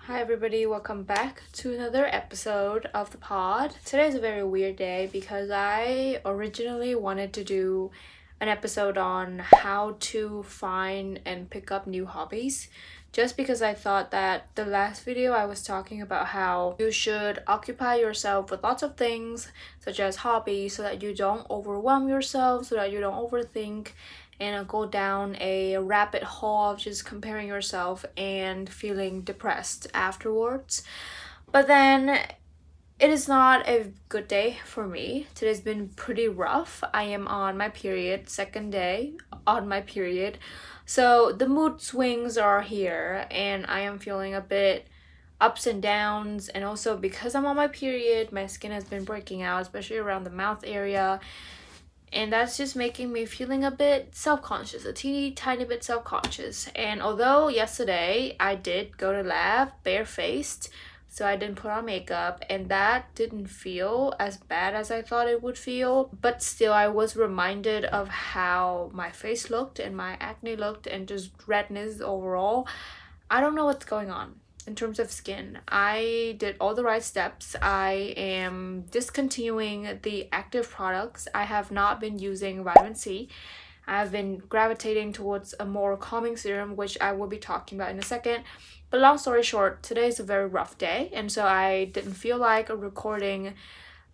Hi everybody, welcome back to another episode of the pod. Today is a very weird day because I originally wanted to do an episode on how to find and pick up new hobbies, just because I thought that the last video I was talking about how you should occupy yourself with lots of things such as hobbies so that you don't overwhelm yourself, so that you don't overthink and go down a rabbit hole of just comparing yourself and feeling depressed afterwards. But then it is not a good day for me. Today's been pretty rough. I am on my period, second day on my period. So the mood swings are here and I am feeling a bit ups and downs, and also because I'm on my period, my skin has been breaking out, especially around the mouth area. And that's just making me feeling a bit self-conscious, a teeny tiny bit self-conscious. And although yesterday I did go to lab barefaced, so I didn't put on makeup, and that didn't feel as bad as I thought it would feel, but still I was reminded of how my face looked and my acne looked and just redness overall. I don't know what's going on in terms of skin. I did all the right steps. I am discontinuing the active products. I have not been using vitamin C. I've been gravitating towards a more calming serum, which I will be talking about in a second. But long story short, today is a very rough day, and so I didn't feel like recording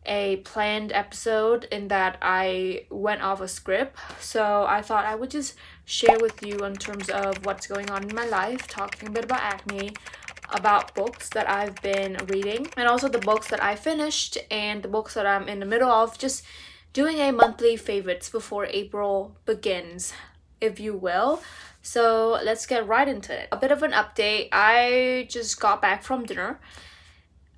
a planned episode in that I went off a script. So I thought I would just share with you in terms of what's going on in my life, talking a bit about acne, about books that I've been reading, and also the books that I finished and the books that I'm in the middle of, just doing a monthly favorites before April begins, if you will. So let's get right into it. A bit of an update. I just got back from dinner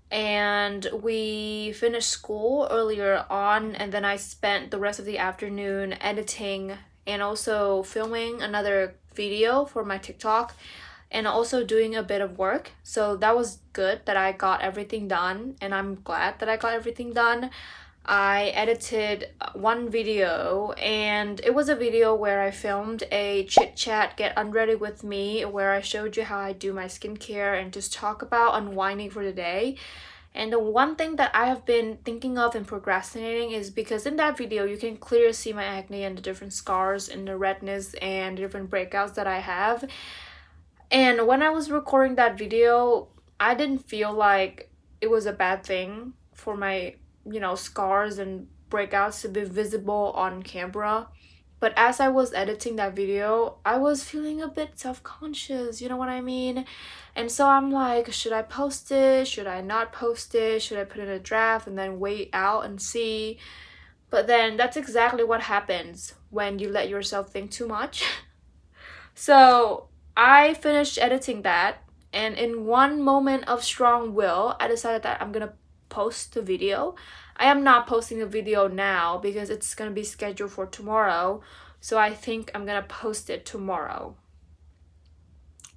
and we finished school earlier on, and then I spent the rest of the afternoon editing and also filming another video for my TikTok and also doing a bit of work. So that was good that I got everything done, and I'm glad that I got everything done. I edited one video, and it was a video where I filmed a chit chat get unready with me, where I showed you how I do my skincare and just talk about unwinding for the day. And the one thing that I have been thinking of and procrastinating is because in that video you can clearly see my acne and the different scars and the redness and the different breakouts that I have. And when I was recording that video, I didn't feel like it was a bad thing for my, scars and breakouts to be visible on camera. But as I was editing that video, I was feeling a bit self-conscious, you know what I mean? And so I'm like, should I post it? Should I not post it? Should I put in a draft and then wait out and see? But then that's exactly what happens when you let yourself think too much. So I finished editing that, and in one moment of strong will, I decided that I'm gonna post the video. I am not posting the video now because it's gonna be scheduled for tomorrow, so I think I'm gonna post it tomorrow.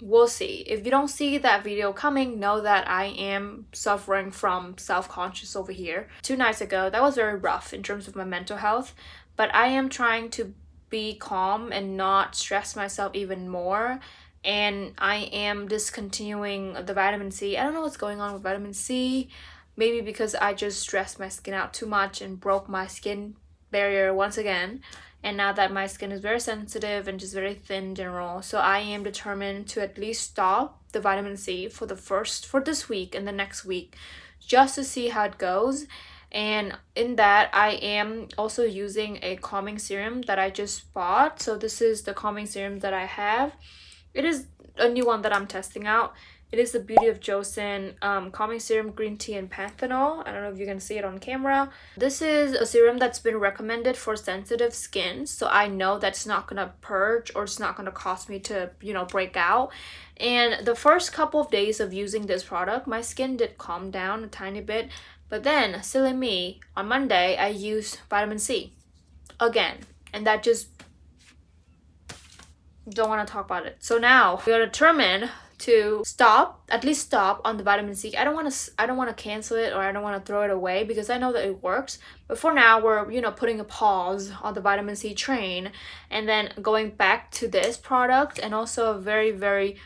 We'll see. If you don't see that video coming, know that I am suffering from self-conscious over here. 2 nights ago, that was very rough in terms of my mental health, but I am trying to be calm and not stress myself even more. And I am discontinuing the vitamin C. I don't know what's going on with vitamin C. Maybe because I just stressed my skin out too much and broke my skin barrier once again. And now that my skin is very sensitive and just very thin in general, so I am determined to at least stop the vitamin C for this week and the next week, just to see how it goes. And in that, I am also using a calming serum that I just bought. So this is the calming serum that I have. It is a new one that I'm testing out. It is the Beauty of Joseon Calming Serum, Green Tea and Panthenol. I don't know if you can see it on camera. This is a serum that's been recommended for sensitive skin, so I know that's not gonna purge or it's not gonna cause me to, break out. And the first couple of days of using this product, my skin did calm down a tiny bit, but then, silly me, on Monday I used vitamin C again, and that just don't want to talk about it. So now we are determined to at least stop on the vitamin C. I don't want to cancel it, or I don't want to throw it away because I know that it works. But for now, we're putting a pause on the vitamin C train, and then going back to this product, and also a very, very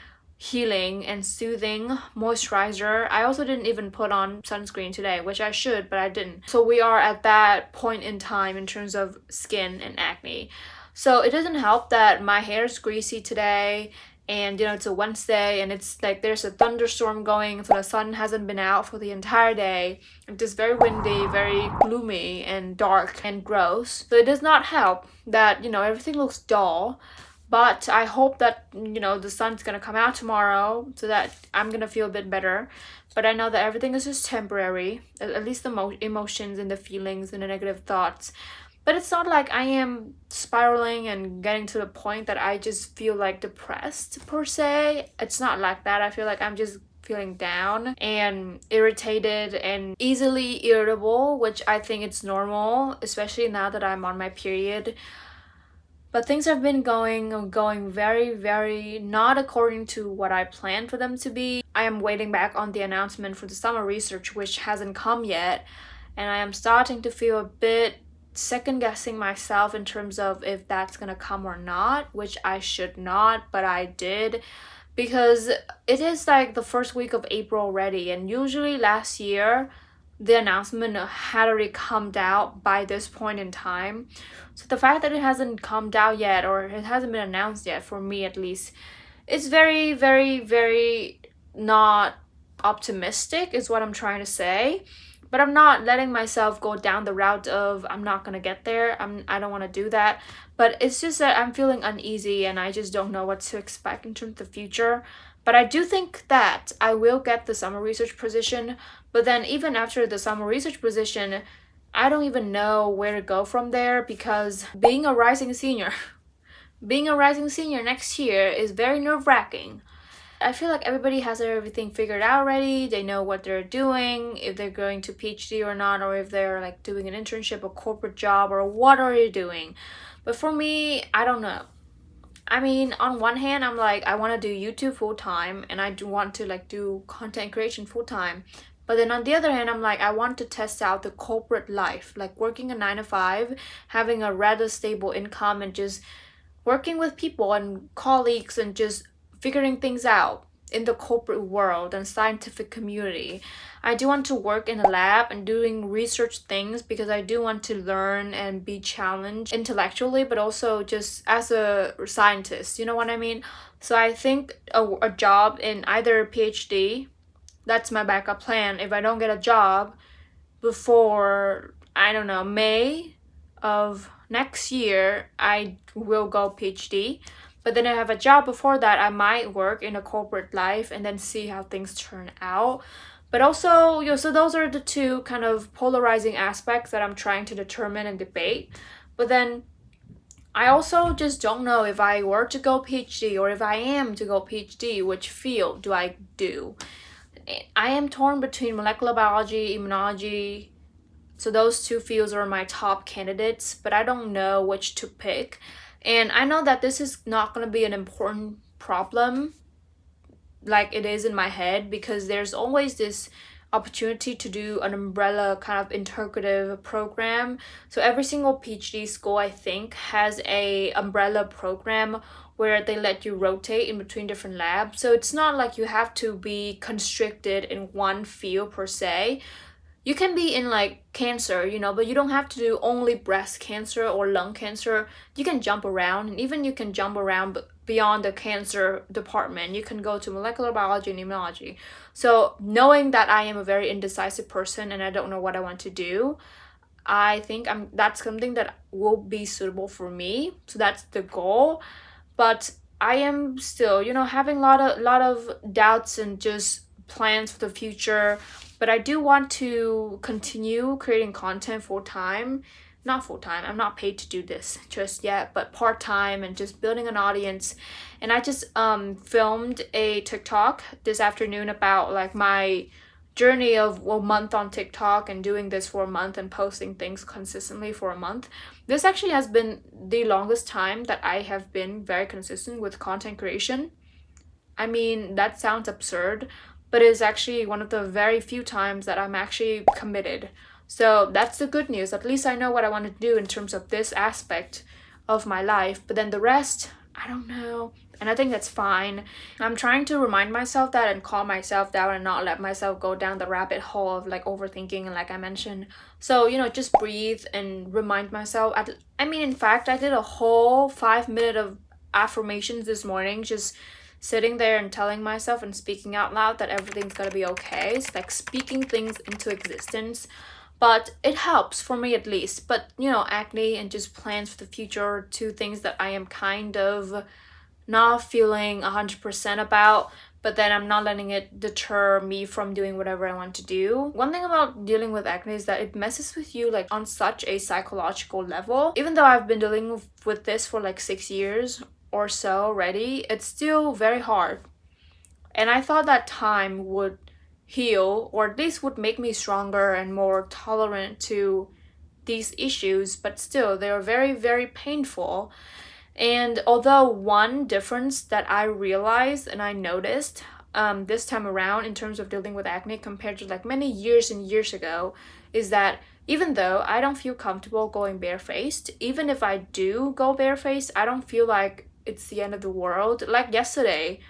healing and soothing moisturizer. I also didn't even put on sunscreen today, which I should, but I didn't. So we are at that point in time in terms of skin and acne. So it doesn't help that my hair is greasy today, and it's a Wednesday, and it's like there's a thunderstorm going, so the sun hasn't been out for the entire day. It's just very windy, very gloomy and dark and gross. So it does not help that everything looks dull. But I hope that the sun's gonna come out tomorrow so that I'm gonna feel a bit better. But I know that everything is just temporary, at least the emotions and the feelings and the negative thoughts. But it's not like I am spiraling and getting to the point that I just feel like depressed per se. It's not like that. I feel like I'm just feeling down and irritated and easily irritable, which I think it's normal, especially now that I'm on my period. But things have been going very, very not according to what I planned for them to be. I am waiting back on the announcement for the summer research, which hasn't come yet. And I am starting to feel a bit second guessing myself in terms of if that's gonna come or not, which I should not, but I did, because it is like the first week of April already, and usually last year the announcement had already come out by this point in time. So the fact that it hasn't come out yet, or it hasn't been announced yet, for me at least, it's very, very, very not optimistic is what I'm trying to say. But I'm not letting myself go down the route of I'm not gonna get there. I don't want to do that. But it's just that I'm feeling uneasy and I just don't know what to expect in terms of the future. But I do think that I will get the summer research position. But then even after the summer research position, I don't even know where to go from there, because being a rising senior next year is very nerve-wracking. I feel like everybody has everything figured out already. They know what they're doing, if they're going to PhD or not, or if they're like doing an internship, a corporate job, or what are you doing. But for me, I don't know. I mean, on one hand, I'm like, I want to do YouTube full-time, and I do want to like do content creation full-time. But then on the other hand, I'm like, I want to test out the corporate life, like working a 9 to 5, having a rather stable income, and just working with people and colleagues and just figuring things out in the corporate world and scientific community. I do want to work in a lab and doing research things, because I do want to learn and be challenged intellectually, but also just as a scientist, you know what I mean? So I think a job in either PhD, that's my backup plan. If I don't get a job before, I don't know, May of next year, I will go PhD. But then I have a job before that, I might work in a corporate life and then see how things turn out. But also, so those are the two kind of polarizing aspects that I'm trying to determine and debate. But then I also just don't know, if I were to go PhD, or if I am to go PhD, which field do I do? I am torn between molecular biology, immunology. So those two fields are my top candidates, but I don't know which to pick. And I know that this is not going to be an important problem like it is in my head, because there's always this opportunity to do an umbrella kind of integrative program. So every single PhD school, I think, has a umbrella program where they let you rotate in between different labs. So it's not like you have to be constricted in one field per se. You can be in like cancer, but you don't have to do only breast cancer or lung cancer. You can jump around, and even you can jump around beyond the cancer department. You can go to molecular biology and immunology. So knowing that I am a very indecisive person and I don't know what I want to do, I think that's something that will be suitable for me. So that's the goal. But I am still, having a lot of doubts and just plans for the future. But I do want to continue creating content full-time. Not full-time, I'm not paid to do this just yet, but part-time, and just building an audience. And I just filmed a TikTok this afternoon about like my journey of a month on TikTok, and doing this for a month and posting things consistently for a month. This actually has been the longest time that I have been very consistent with content creation. I mean, that sounds absurd, but it's actually one of the very few times that I'm actually committed. So that's the good news. At least I know what I want to do in terms of this aspect of my life. But then the rest, I don't know. and I think that's fine. I'm trying to remind myself that and calm myself down and not let myself go down the rabbit hole of like overthinking, and like I mentioned. So, you know, just breathe and remind myself. I mean, in fact, I did a whole 5 minute of affirmations this morning, just sitting there and telling myself and speaking out loud that everything's gonna be okay. It's like speaking things into existence. But it helps for me at least. But you know, acne and just plans for the future are two things that I am kind of not feeling 100% about, but then I'm not letting it deter me from doing whatever I want to do. One thing about dealing with acne is that it messes with you like on such a psychological level. Even though I've been dealing with this for like 6 years or so already, it's still very hard. And I thought that time would heal, or at least would make me stronger and more tolerant to these issues, but still they are very, very painful. And although one difference that I realized and I noticed this time around in terms of dealing with acne compared to like many years and years ago is that even though I don't feel comfortable going barefaced, even if I do go barefaced, I don't feel like it's the end of the world. Like yesterday,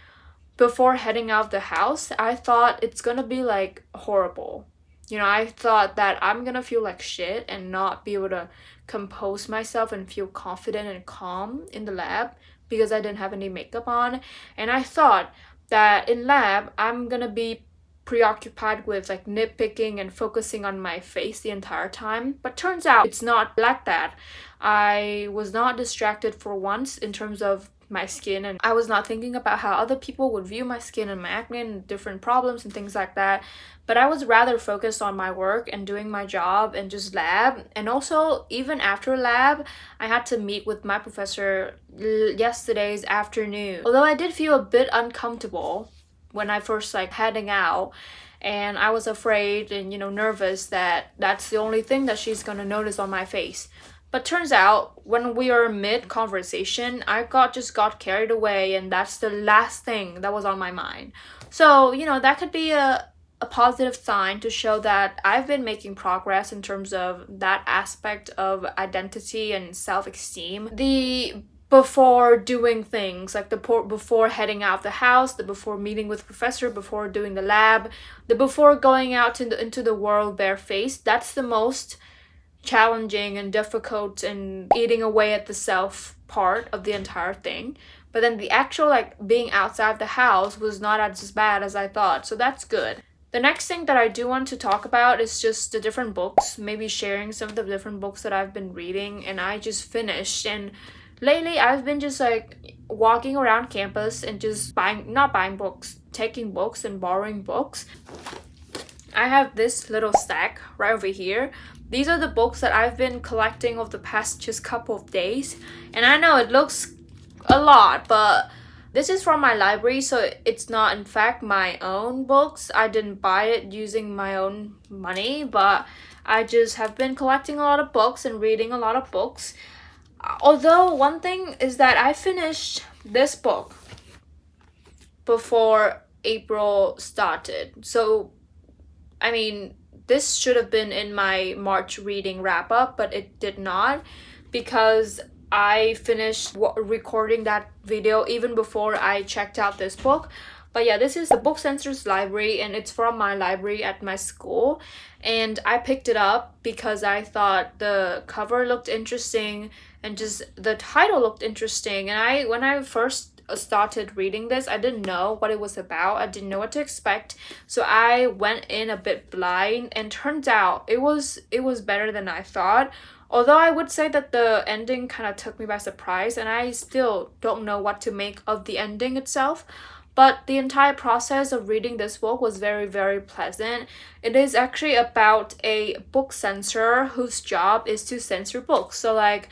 before heading out of the house, I thought it's gonna be like horrible. You know, I thought that I'm gonna feel like shit and not be able to compose myself and feel confident and calm in the lab because I didn't have any makeup on. And I thought that in lab, I'm gonna be preoccupied with like nitpicking and focusing on my face the entire time. But turns out it's not like that. I was not distracted for once in terms of my skin, and I was not thinking about how other people would view my skin and my acne and different problems and things like that, but I was rather focused on my work and doing my job and just lab. And also, even after lab, I had to meet with my professor yesterday's afternoon. Although I did feel a bit uncomfortable when I first like heading out, and I was afraid and, you know, nervous that that's the only thing that she's gonna notice on my face. But turns out, when we were mid-conversation, I just got carried away, and that's the last thing that was on my mind. So, you know, that could be a positive sign to show that I've been making progress in terms of that aspect of identity and self-esteem. The before doing things, like the before heading out of the house, the before meeting with professor, before doing the lab, the before going out into the world barefaced, that's the most challenging and difficult and eating away at the self part of the entire thing. But then the actual like being outside the house was not as bad as I thought, so that's good. The next thing that I do want to talk about is just the different books, maybe sharing some of the different books that I've been reading and I just finished. And lately I've been just like walking around campus and just not buying books, taking books and borrowing books. I have this little stack right over here. These are the books that I've been collecting over the past just couple of days. And I know it looks a lot, but this is from my library, so it's not in fact my own books. I didn't buy it using my own money, but I just have been collecting a lot of books and reading a lot of books. Although one thing is that I finished this book before April started. So, I mean, this should have been in my March reading wrap-up, but it did not because I finished recording that video even before I checked out this book. But yeah, this is the Book Censor's library, and it's from my library at my school. And I picked it up because I thought the cover looked interesting and just the title looked interesting. And when I first started reading this, I didn't know what it was about. I didn't know what to expect, so I went in a bit blind, and turns out it was better than I thought. Although I would say that the ending kind of took me by surprise, and I still don't know what to make of the ending itself. But the entire process of reading this book was very, very pleasant. It is actually about a book censor whose job is to censor books. So like,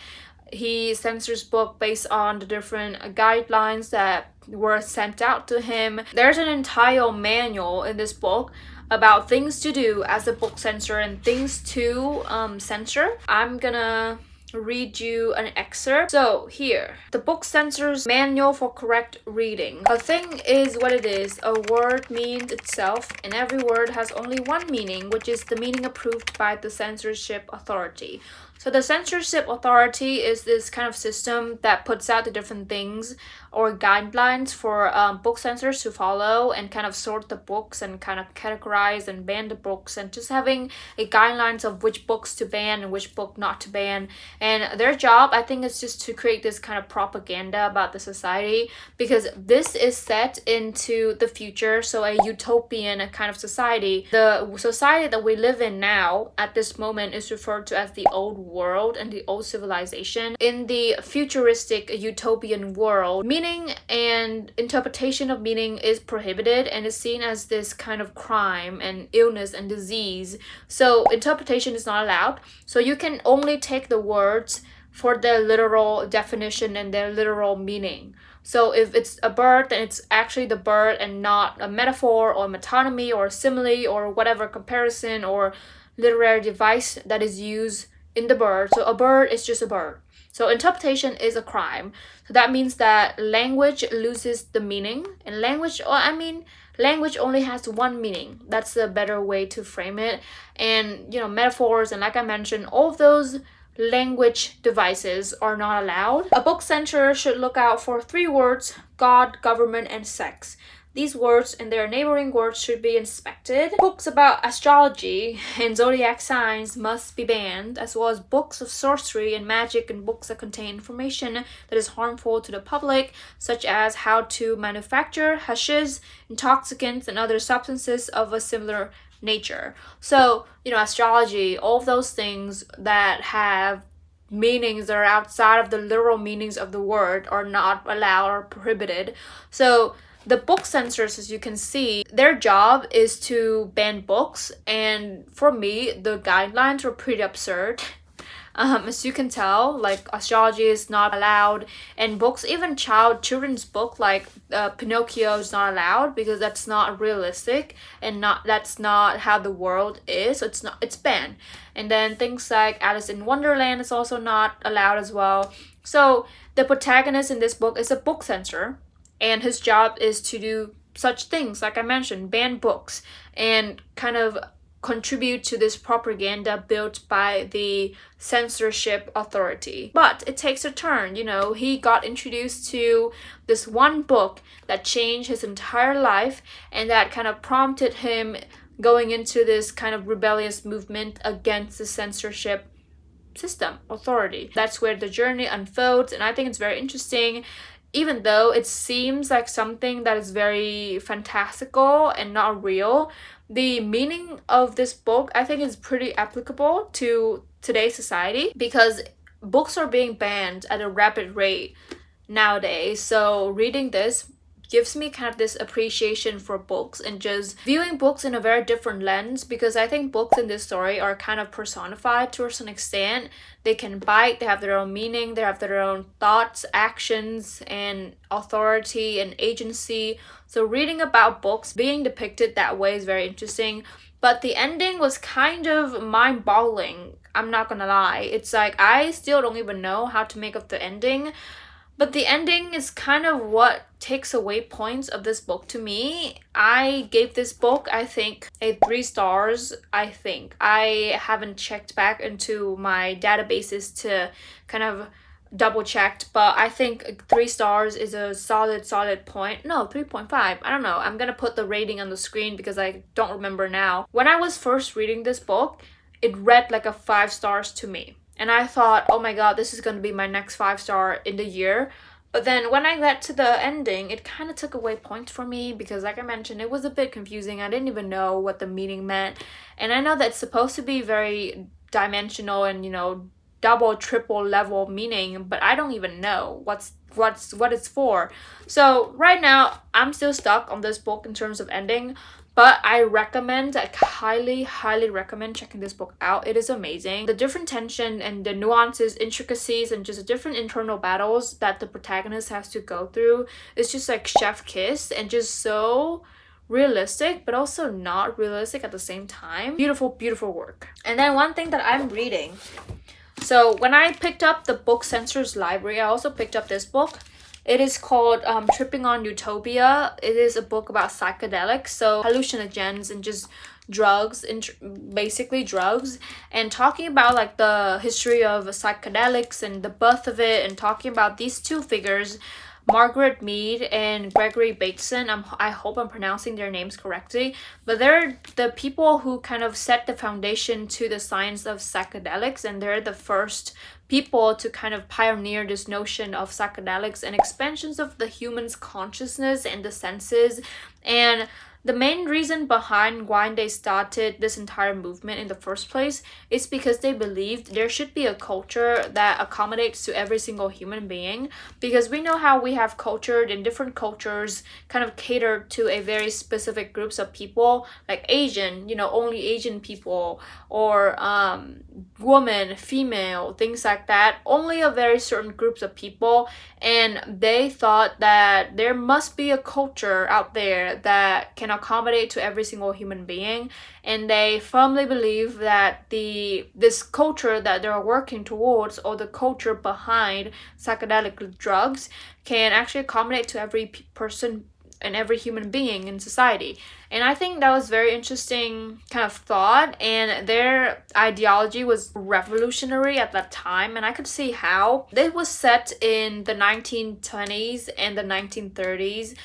he censors book based on the different guidelines that were sent out to him. There's an entire manual in this book about things to do as a book censor and things to censor. I'm gonna read you an excerpt. So here, the book censor's manual for correct reading. A thing is what it is. A word means itself, and every word has only one meaning, which is the meaning approved by the censorship authority. So the censorship authority is this kind of system that puts out the different things or guidelines for book censors to follow and kind of sort the books and kind of categorize and ban the books and just having a guidelines of which books to ban and which book not to ban. And their job, I think, is just to create this kind of propaganda about the society, because this is set into the future, so a utopian kind of society. The society that we live in now at this moment is referred to as the old world and the old civilization. In the futuristic utopian world, meaning and interpretation of meaning is prohibited and is seen as this kind of crime and illness and disease. So interpretation is not allowed. So you can only take the words for their literal definition and their literal meaning. So if it's a bird, then it's actually the bird and not a metaphor or metonymy or simile or whatever comparison or literary device that is used in the bird. So a bird is just a bird. So interpretation is a crime. So that means that language loses the meaning, and language only has one meaning. That's a better way to frame it. And metaphors and, like I mentioned, all of those language devices are not allowed. A book censor should look out for 3 words: God, government, and sex. These words and their neighboring words should be inspected. Books about astrology and zodiac signs must be banned, as well as books of sorcery and magic and books that contain information that is harmful to the public, such as how to manufacture hashish, intoxicants, and other substances of a similar nature. So, astrology, all of those things that have meanings that are outside of the literal meanings of the word are not allowed or prohibited. So the book censors, as you can see, their job is to ban books, and for me, the guidelines were pretty absurd. As you can tell, like, astrology is not allowed, and books, even children's book like Pinocchio is not allowed because that's not realistic and that's not how the world is. So it's banned. And then things like Alice in Wonderland is also not allowed as well. So the protagonist in this book is a book censor, and his job is to do such things, like I mentioned, ban books and kind of contribute to this propaganda built by the censorship authority. But it takes a turn, he got introduced to this one book that changed his entire life and that kind of prompted him going into this kind of rebellious movement against the censorship system authority. That's where the journey unfolds, and I think it's very interesting. Even though it seems like something that is very fantastical and not real, the meaning of this book, I think, is pretty applicable to today's society, because books are being banned at a rapid rate nowadays. So reading this gives me kind of this appreciation for books and just viewing books in a very different lens, because I think books in this story are kind of personified to a certain extent. They can bite, they have their own meaning, they have their own thoughts, actions, and authority and agency. So reading about books being depicted that way is very interesting. But the ending was kind of mind-boggling, I'm not gonna lie. It's like, I still don't even know how to make up the ending. But the ending is kind of what takes away points of this book to me. I gave this book, I think, a 3 stars, I think. I haven't checked back into my databases to kind of double checked, but I think 3 stars is a solid point. No, 3.5. I don't know. I'm gonna put the rating on the screen because I don't remember now. When I was first reading this book, it read like a 5 stars to me. And I thought, oh my god, this is going to be my next 5-star in the year. But then when I got to the ending, it kind of took away points for me because, like I mentioned, it was a bit confusing. I didn't even know what the meaning meant. And I know that it's supposed to be very dimensional and, double, triple level meaning, but I don't even know what it's for. So right now, I'm still stuck on this book in terms of ending. But I recommend, highly recommend checking this book out. It is amazing. The different tension and the nuances, intricacies, and just the different internal battles that the protagonist has to go through is just like chef kiss and just so realistic, but also not realistic at the same time. Beautiful, beautiful work. And then one thing that I'm reading. So when I picked up the book Censor's library, I also picked up this book. It is called Tripping on Utopia. It is a book about psychedelics, so hallucinogens and just drugs, and basically drugs, and talking about like the history of psychedelics and the birth of it, and talking about these two figures, Margaret Mead and Gregory Bateson. I hope I'm pronouncing their names correctly, but they're the people who kind of set the foundation to the science of psychedelics, and they're the first people to kind of pioneer this notion of psychedelics and expansions of the human's consciousness and the senses. And the main reason behind why they started this entire movement in the first place is because they believed there should be a culture that accommodates to every single human being. Because we know how we have cultured in different cultures kind of cater to a very specific groups of people, like Asian, only Asian people, or woman, female, things like that, only a very certain groups of people. And they thought that there must be a culture out there that can accommodate to every single human being, and they firmly believe that this culture that they're working towards, or the culture behind psychedelic drugs, can actually accommodate to every person and every human being in society. And I think that was very interesting kind of thought, and their ideology was revolutionary at that time, and I could see how. It was set in the 1920s and the 1930s,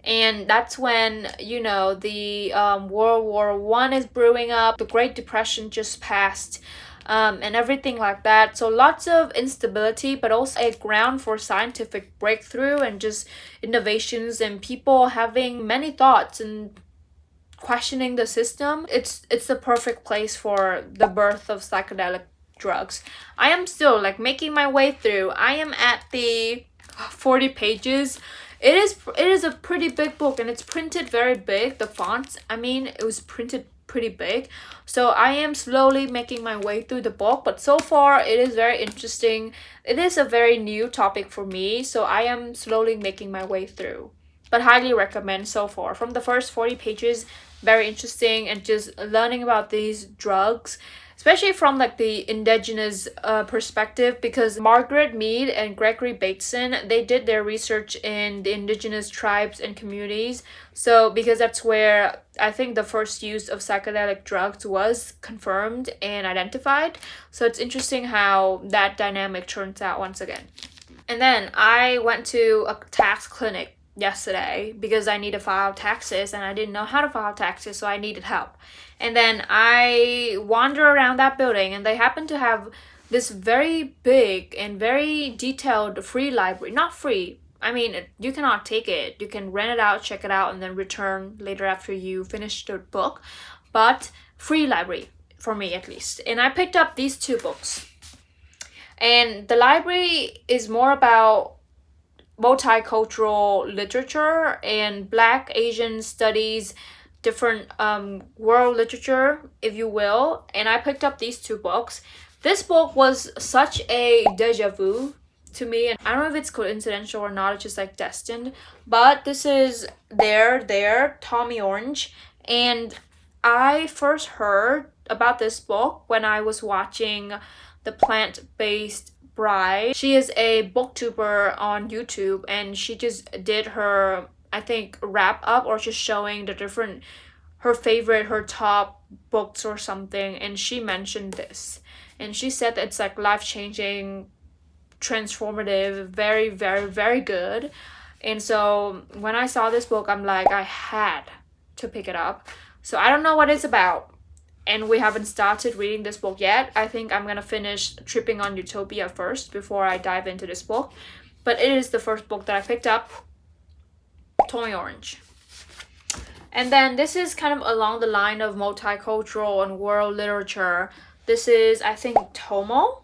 and that's when the World War One is brewing up, the Great Depression just passed, and everything like that. So lots of instability, but also a ground for scientific breakthrough and just innovations, and people having many thoughts and questioning the system. It's the perfect place for the birth of psychedelic drugs. I am still like making my way through. I am at the 40 pages. It is a pretty big book, and it's printed very big. The fonts, it was printed pretty big. So I am slowly making my way through the book, but so far it is very interesting. It is a very new topic for me, so I am slowly making my way through. But highly recommend so far. From the first 40 pages, very interesting, and just learning about these drugs, especially from like the indigenous perspective, because Margaret Mead and Gregory Bateson, they did their research in the indigenous tribes and communities. So because that's where I think the first use of psychedelic drugs was confirmed and identified. So it's interesting how that dynamic turns out once again. And then I went to a tax clinic yesterday because I need to file taxes, and I didn't know how to file taxes, so I needed help. And then I wander around that building, and they happen to have this very big and very detailed free library. Not free. You cannot take it. You can rent it out, check it out, and then return later after you finish the book. But free library, for me at least. And I picked up these two books. And the library is more about multicultural literature and Black Asian studies, different world literature, if you will. And I picked up these two books. This book was such a deja vu to me, and I don't know if it's coincidental or not, it's just like destined. But this is Tommy Orange, and I first heard about this book when I was watching the Plant-Based Bride. She is a booktuber on YouTube, and she just did her, I think, wrap up, or just showing the different, her top books or something, and she mentioned this. And she said that it's like life-changing, transformative, very, very, very good. And so when I saw this book, I'm like, I had to pick it up. So I don't know what it's about, and we haven't started reading this book yet. I think I'm gonna finish Tripping on Utopia first before I dive into this book. But it is the first book that I picked up, Tommy Orange. And then this is kind of along the line of multicultural and world literature. This is, I think, Tomo.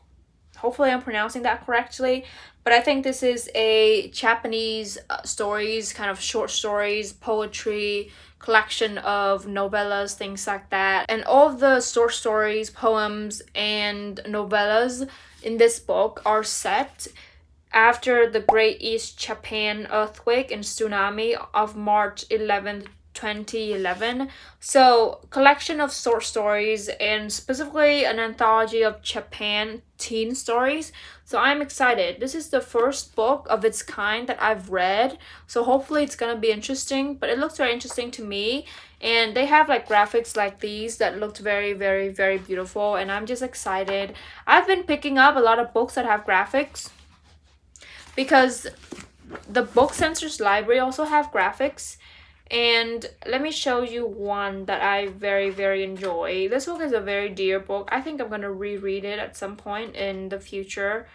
Hopefully I'm pronouncing that correctly. But I think this is a Japanese stories, kind of short stories, poetry, collection of novellas, things like that. And all of the short stories, poems, and novellas in this book are set after the Great East Japan earthquake and tsunami of March 11th, 2011. So collection of short stories and specifically an anthology of Japan teen stories. So I'm excited. This is the first book of its kind that I've read. So hopefully it's gonna be interesting, but it looks very interesting to me. And they have like graphics like these that looked very, very, very beautiful. And I'm just excited. I've been picking up a lot of books that have graphics because the book Censor's library also have graphics. And let me show you one that I very, very enjoy. This book is a very dear book. I think I'm going to reread it at some point in the future.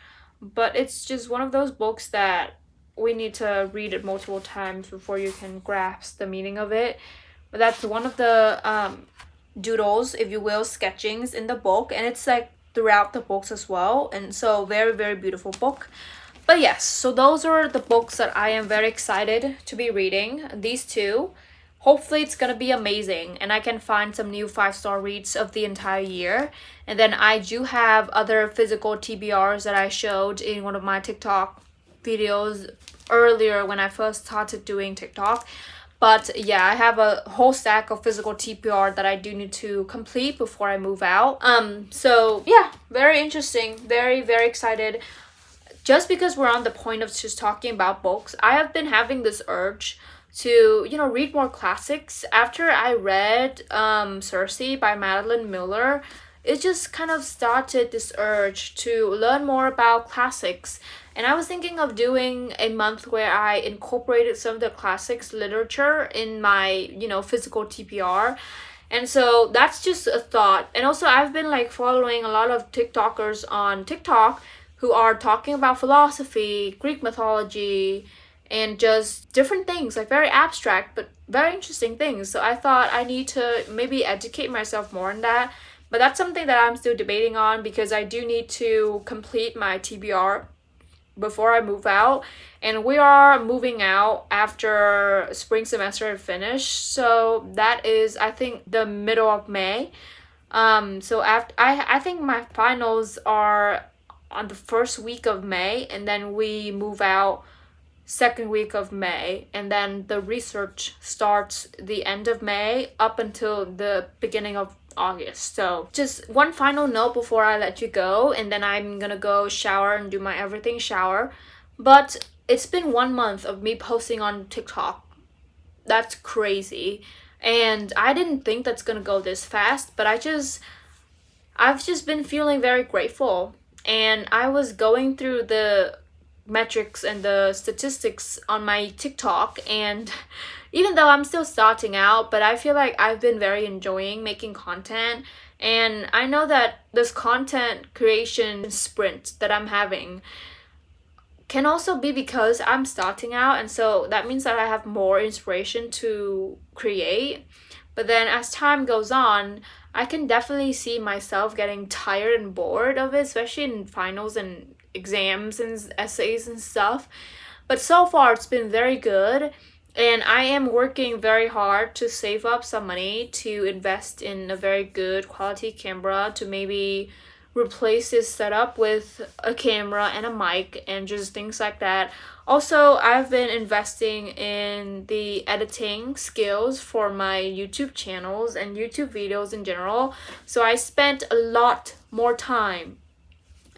But it's just one of those books that we need to read it multiple times before you can grasp the meaning of it. But that's one of the doodles, if you will, sketchings in the book. And it's like throughout the books as well. And so very, very beautiful book. But yes, so those are the books that I am very excited to be reading. These two. Hopefully it's gonna be amazing and I can find some new 5-star reads of the entire year. And then I do have other physical TBRs that I showed in one of my TikTok videos earlier when I first started doing TikTok. But yeah, I have a whole stack of physical TBR that I do need to complete before I move out. So yeah, very interesting. Very, very excited. Just because we're on the point of just talking about books, I have been having this urge to, read more classics. After I read Circe by Madeline Miller, it just kind of started this urge to learn more about classics. And I was thinking of doing a month where I incorporated some of the classics literature in my, physical TBR. And so that's just a thought. And also I've been like following a lot of TikTokers on TikTok who are talking about philosophy, Greek mythology, and just different things, like very abstract, but very interesting things. So I thought I need to maybe educate myself more on that. But that's something that I'm still debating on because I do need to complete my TBR before I move out. And we are moving out after spring semester is finished. So that is, I think, the middle of May. So after I think my finals are on the first week of May, and then we move out second week of May, and then the research starts the end of May up until the beginning of August. So just one final note before I let you go, and then I'm gonna go shower and do my everything shower. But it's been 1 month of me posting on TikTok. That's crazy. And I didn't think that's gonna go this fast, but I've just been feeling very grateful. And I was going through the metrics and the statistics on my TikTok, and even though I'm still starting out, but I feel like I've been very enjoying making content. And I know that this content creation sprint that I'm having can also be because I'm starting out, and so that means that I have more inspiration to create. But then as time goes on, I can definitely see myself getting tired and bored of it, especially in finals and exams and essays and stuff. But so far it's been very good, and I am working very hard to save up some money to invest in a very good quality camera to maybe replace this setup with a camera and a mic and just things like that. Also, I've been investing in the editing skills for my YouTube channels and YouTube videos in general. So I spent a lot more time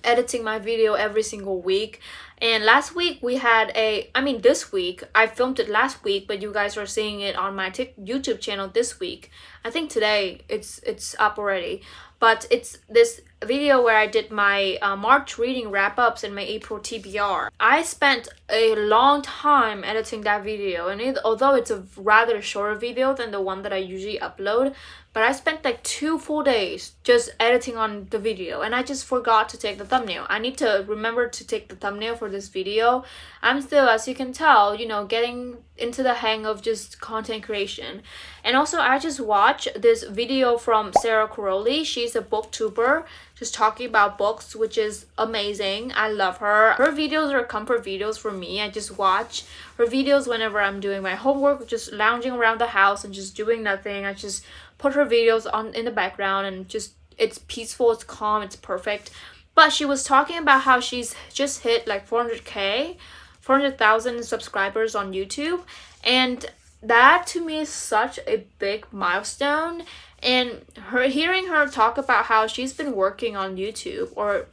editing my video every single week. And last week we had this week, I filmed it last week, but you guys are seeing it on my YouTube channel this week. I think today it's up already. But it's this video where I did my March reading wrap-ups and my April TBR. I spent a long time editing that video, and although it's a rather shorter video than the one that I usually upload, but I spent like 2 full days just editing on the video, and I just forgot to take the thumbnail. I need to remember to take the thumbnail for this video. I'm still, as you can tell, getting into the hang of just content creation. And also I just watched this video from Sarah Caroli. She's a booktuber just talking about books, which is amazing. I love her. Her videos are comfort videos for me. I just watch her videos whenever I'm doing my homework, just lounging around the house and just doing nothing. I just put her videos on in the background, and just it's peaceful, it's calm, it's perfect. But she was talking about how she's just hit like 400,000 subscribers on YouTube, and that to me is such a big milestone. And hearing her talk about how she's been working on YouTube or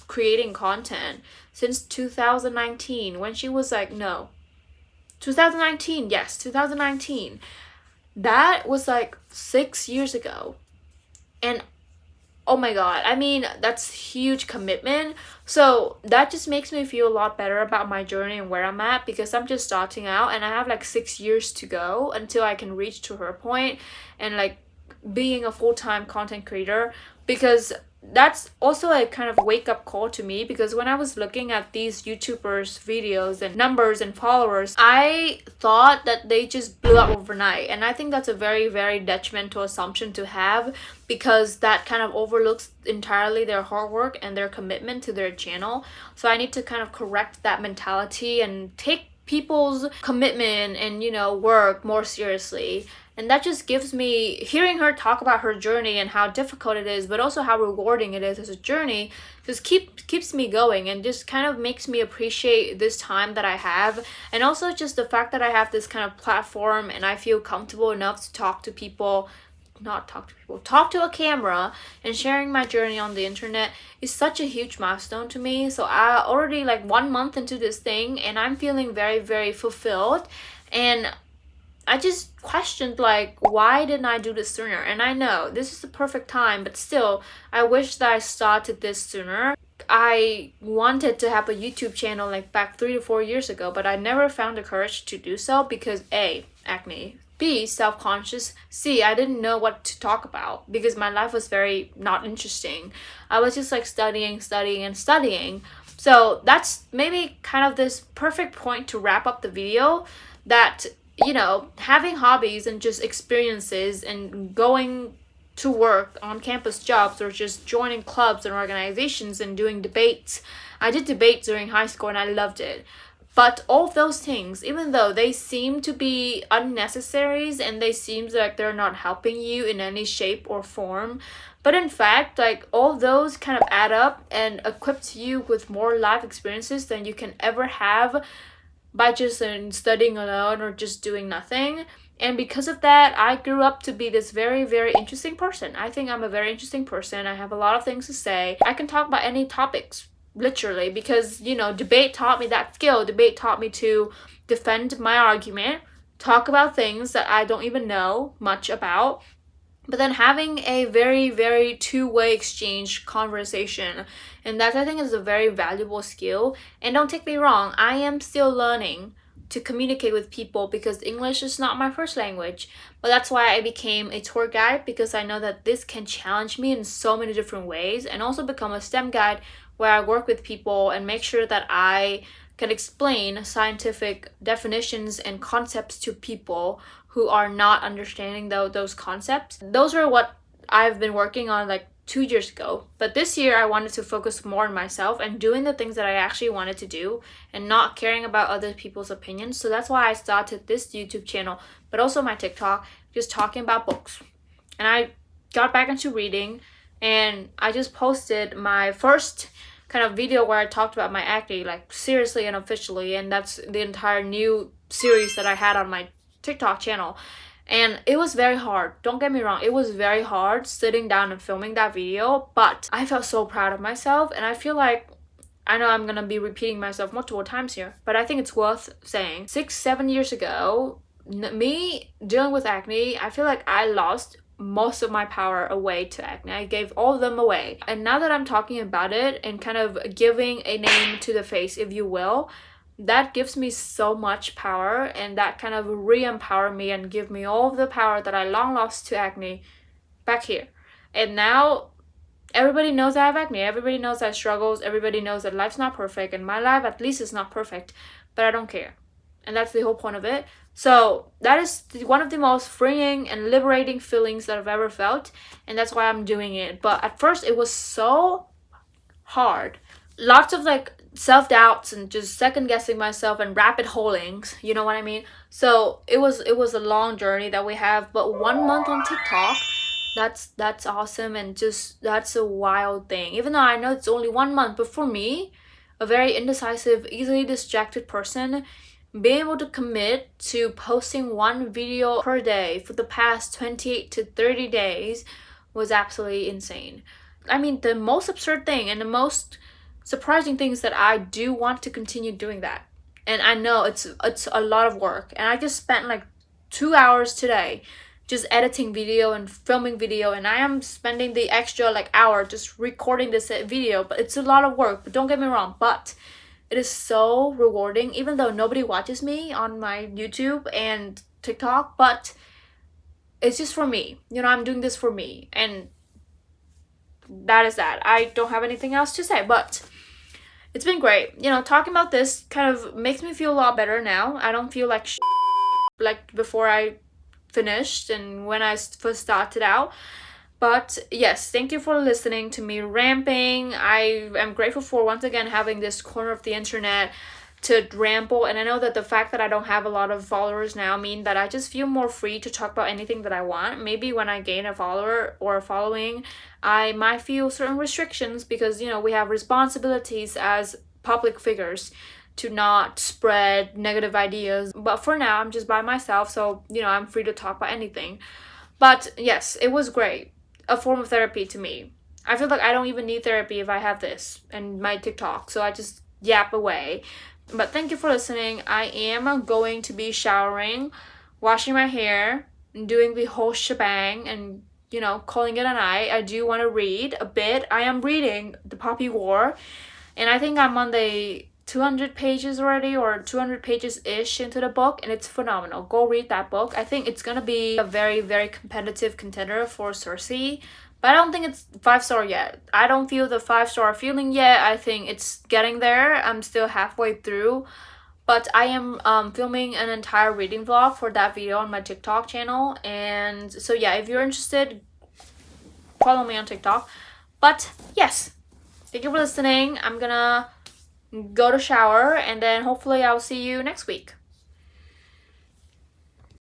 creating content since 2019, when she was like, no, 2019, yes, 2019. That was like 6 years ago. And oh my god, I mean, that's huge commitment. So that just makes me feel a lot better about my journey and where I'm at, because I'm just starting out and I have like 6 years to go until I can reach to her point and like being a full-time content creator. Because that's also a kind of wake-up call to me, because when I was looking at these YouTubers videos and numbers and followers, I thought that they just blew up overnight, and I think that's a very, very detrimental assumption to have, because that kind of overlooks entirely their hard work and their commitment to their channel. So I need to kind of correct that mentality and take people's commitment and, you know, work more seriously. And that just gives me, hearing her talk about her journey and how difficult it is, but also how rewarding it is as a journey, just keeps me going and just kind of makes me appreciate this time that I have. And also just the fact that I have this kind of platform and I feel comfortable enough to talk to people, talk to a camera and sharing my journey on the internet is such a huge milestone to me. So I already like 1 month into this thing and I'm feeling very, very fulfilled. And I just questioned, like, why didn't I do this sooner? And I know this is the perfect time, but still, I wish that I started this sooner. I wanted to have a YouTube channel like back 3 to 4 years ago, but I never found the courage to do so because A, acne, B, self-conscious, C, I didn't know what to talk about because my life was very not interesting. I was just like studying. So that's maybe kind of this perfect point to wrap up the video, that you know, having hobbies and just experiences and going to work on campus jobs or just joining clubs and organizations and doing debates. I did debates during high school and I loved it. But all of those things, even though they seem to be unnecessaries and they seem like they're not helping you in any shape or form, but in fact, like all those kind of add up and equips you with more life experiences than you can ever have by just studying alone or just doing nothing. And because of that, I grew up to be this very, very interesting person. I think I'm a very interesting person. I have a lot of things to say. I can talk about any topics, literally, because, you know, debate taught me that skill. Debate taught me to defend my argument, talk about things that I don't even know much about, but then having a very, very two-way exchange conversation. And that I think is a very valuable skill. And don't take me wrong, I am still learning to communicate with people because English is not my first language. But that's why I became a tour guide, because I know that this can challenge me in so many different ways, and also become a STEM guide where I work with people and make sure that I can explain scientific definitions and concepts to people who are not understanding those concepts. Those are what I've been working on like 2 years ago. But this year I wanted to focus more on myself and doing the things that I actually wanted to do and not caring about other people's opinions. So that's why I started this YouTube channel, but also my TikTok, just talking about books. And I got back into reading, and I just posted my first kind of video where I talked about my acne, like seriously and officially, and that's the entire new series that I had on my TikTok channel. And it was very hard, don't get me wrong, it was very hard sitting down and filming that video, but I felt so proud of myself. And I feel like, I know I'm gonna be repeating myself multiple times here, but I think it's worth saying, 6-7 years ago, me dealing with acne, I feel like I lost most of my power away to acne. I gave all of them away. And now that I'm talking about it and kind of giving a name to the face, if you will, that gives me so much power, and that kind of re-empower me and give me all of the power that I long lost to acne back here. And now everybody knows I have acne, everybody knows I struggles, everybody knows that life's not perfect, and my life at least is not perfect, but I don't care. And that's the whole point of it. So that is one of the most freeing and liberating feelings that I've ever felt, and that's why I'm doing it. But at first it was so hard. Lots of like self-doubts and just second-guessing myself and rapid holings, you know what I mean? So it was a long journey that we have, but 1 month on TikTok, that's awesome. And just that's a wild thing, even though I know it's only 1 month. But for me, a very indecisive, easily distracted person, being able to commit to posting one video per day for the past 28 to 30 days was absolutely insane. I mean, the most absurd thing and the most surprising thing is that I do want to continue doing that. And I know it's a lot of work. And I just spent like 2 hours today just editing video and filming video, and I am spending the extra like hour just recording this video, but it's a lot of work. But don't get me wrong, but it is so rewarding, even though nobody watches me on my YouTube and TikTok, but it's just for me. You know, I'm doing this for me, and that is that. I don't have anything else to say, but it's been great. You know, talking about this kind of makes me feel a lot better now. I don't feel like before I finished and when I first started out. But yes, thank you for listening to me ramping. I am grateful for once again having this corner of the internet to ramble, and I know that the fact that I don't have a lot of followers now mean that I just feel more free to talk about anything that I want. Maybe when I gain a follower or a following, I might feel certain restrictions because, you know, we have responsibilities as public figures to not spread negative ideas. But for now, I'm just by myself, so, you know, I'm free to talk about anything. But yes, it was great. A form of therapy to me. I feel like I don't even need therapy if I have this and my TikTok, so I just yap away. But thank you for listening. I am going to be showering, washing my hair, doing the whole shebang, and, you know, calling it a night. I do want to read a bit. I am reading The Poppy War, and I think I'm on the 200 pages already, or 200 pages-ish into the book, and it's phenomenal. Go read that book. I think it's gonna be a very, very competitive contender for Cersei, but I don't think it's 5-star yet. I don't feel the 5-star feeling yet. I think it's getting there. I'm still halfway through, but I am filming an entire reading vlog for that video on my TikTok channel, and so yeah, if you're interested, follow me on TikTok. But yes, thank you for listening. I'm gonna go to shower, and then hopefully I'll see you next week.